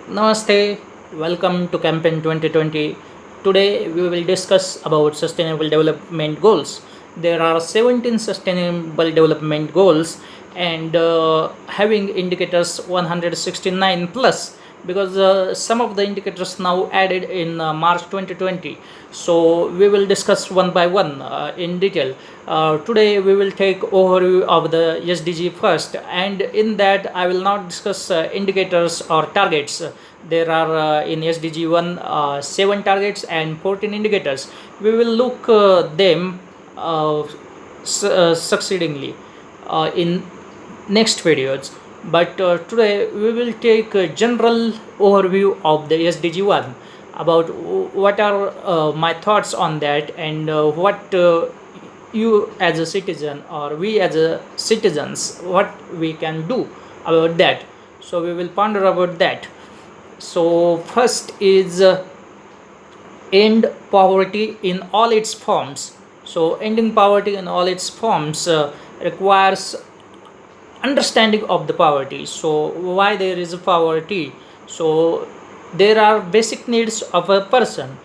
Namaste, welcome to Campaign 2020. Today we will discuss about sustainable development goals. There are 17 sustainable development goals and having indicators 169 plus because some of the indicators now added in March 2020. So we will discuss one by one in detail. Today we will take overview of the SDG first, and in that I will not discuss indicators or targets. There are in SDG 1 7 targets and 14 indicators. We will look them succeedingly in next videos, but today we will take a general overview of the SDG 1 about what are my thoughts on that, and what you as a citizen or we as a citizens, what we can do about that. So we will ponder about that. So first is end poverty in all its forms. So ending poverty in all its forms requires understanding of the poverty. So why there is a poverty? So there are basic needs of a person.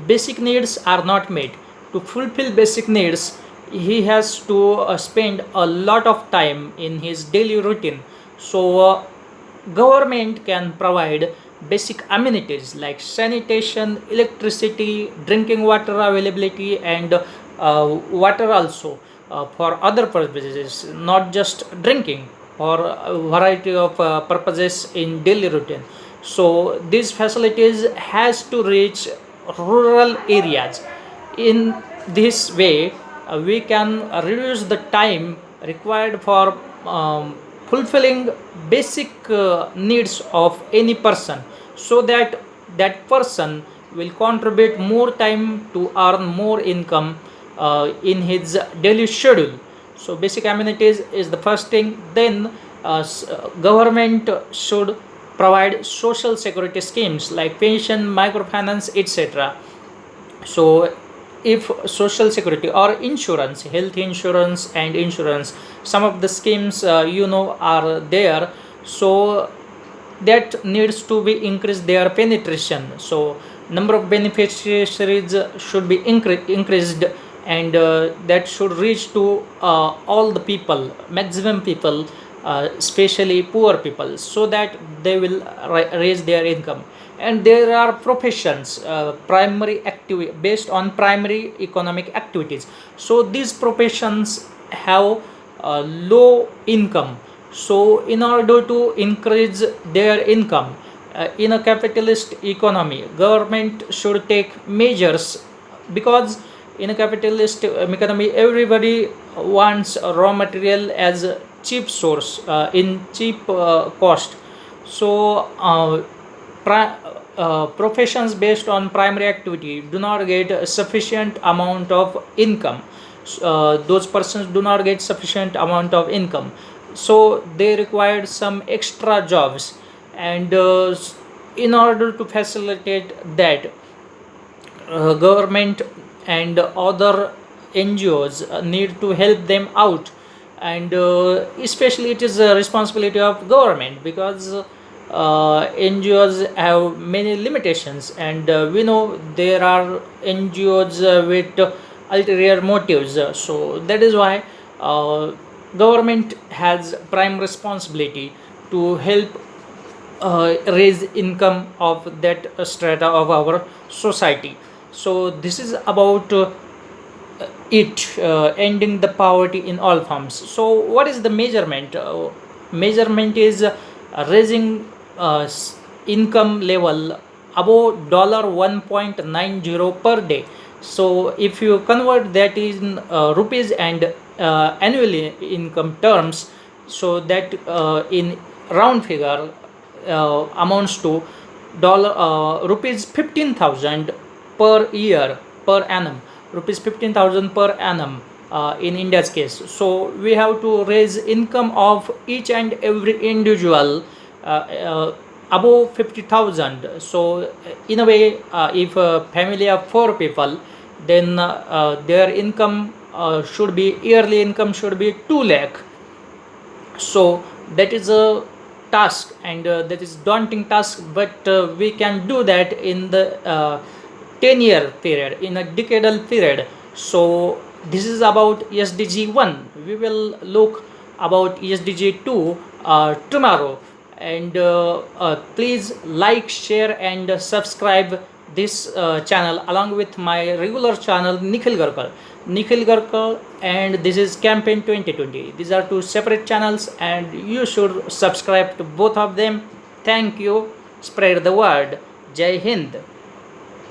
Basic needs are not met. To fulfill basic needs, he has to spend a lot of time in his daily routine. So government can provide basic amenities like sanitation, electricity, drinking water availability, and water also for other purposes, not just drinking, for a variety of purposes in daily routine. So these facilities has to reach rural areas. In this way we can reduce the time required for fulfilling basic needs of any person, so that that person will contribute more time to earn more income in his daily schedule. So basic amenities is the first thing. Then government should provide social security schemes like pension, microfinance, etc. So if social security or insurance, health insurance and insurance, some of the schemes are there, so that needs to be increased their penetration. So number of beneficiaries should be increased, and that should reach to all the people, maximum people, especially poor people, so that they will raise their income. And there are professions, primary activity based on primary economic activities. So these professions have low income. So in order to increase their income in a capitalist economy, government should take measures, because in a capitalist economy everybody wants raw material as a cheap source, in cheap cost. So professions based on primary activity do not get a sufficient amount of income. Those persons do not get sufficient amount of income, so they required some extra jobs. And in order to facilitate that, government and other NGOs need to help them out. And especially it is a responsibility of government, because NGOs have many limitations, and we know there are NGOs with ulterior motives. So that is why government has prime responsibility to help raise income of that strata of our society. So this is about ending the poverty in all forms. So what is the measurement? Measurement is raising income level above $1.90 per day. So if you convert that in rupees and annually income terms, so that in round figure amounts to dollar rupees 15,000 per year, per annum, rupees 15,000 per annum in India's case. So we have to raise income of each and every individual above 50,000. So in a way, if a family of 4 people, then their income should be, yearly income should be 2 lakh. So that is a task, and that is daunting task, but we can do that in the 10-year period, in a decadal period. So this is about SDG 1. We will look about SDG 2 tomorrow. And please like, share, and subscribe this channel along with my regular channel Nikhil Garkar, and this is Campaign 2020. These are two separate channels, and you should subscribe to both of them. Thank you. Spread the word. Jai Hind.